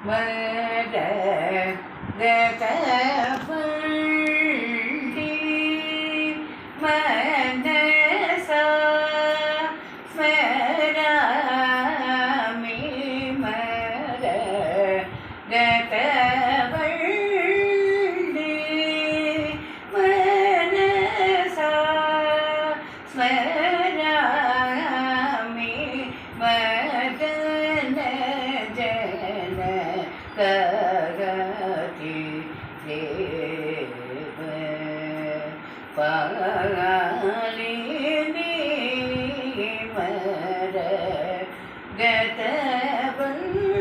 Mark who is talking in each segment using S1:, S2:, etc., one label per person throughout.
S1: மர பள்ளி மனசா ஸ்மராமி மர பள்ளி மனசா ஸ்மராமி மதன ஜன கரதி தேவ பாலினி மர கதவள்ளி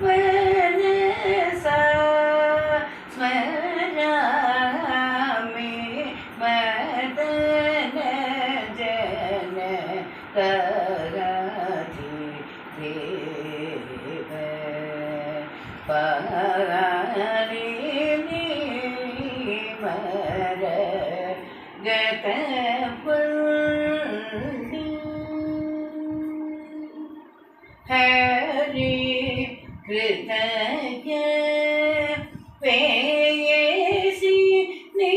S1: மனசா ஸ்மராமி மதன ஜன கரதி தேவ பாலினி மர கதவள்ளி ஹரி கிருதய பேயசி நீ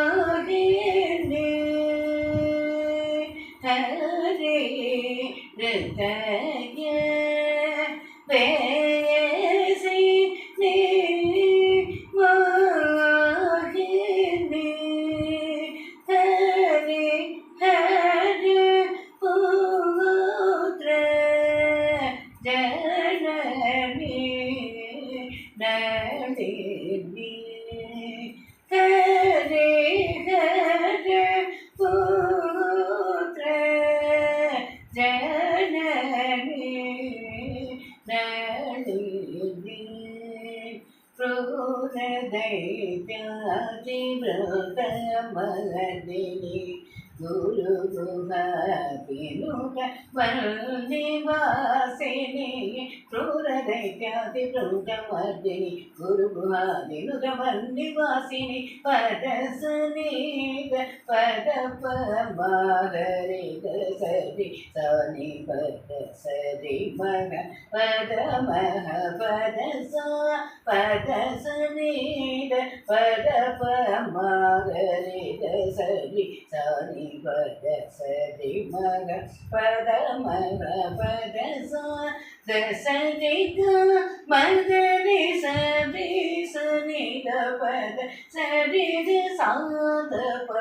S1: மோகினி ஹரி கிருதய பேயசி நீ மோகினி ஹரி ஹரி புத்ர ஜனனி நளினி ஹரி ஹரி புத்ர ஜனனி நளினி தைத்யாதி விரத மலதினி குரு குஹாதினுக வன்னிவாசினி தைத்யாதி விரத மர்தினி குரு குஹாதினுக வன்னிவாசினி பதசனீக பதப மாகரிக சரி சனி பத சரி மக பதமஹ பதசா பதசனீத பதப மாகரிக சரி சனி பத சரி மக பதமஹ பதசா தசரிக மகரி சரி சனித பத சரிக சாத ப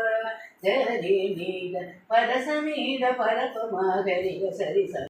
S1: சரி நீத பதசனீத பதப மாகரிக சரி ச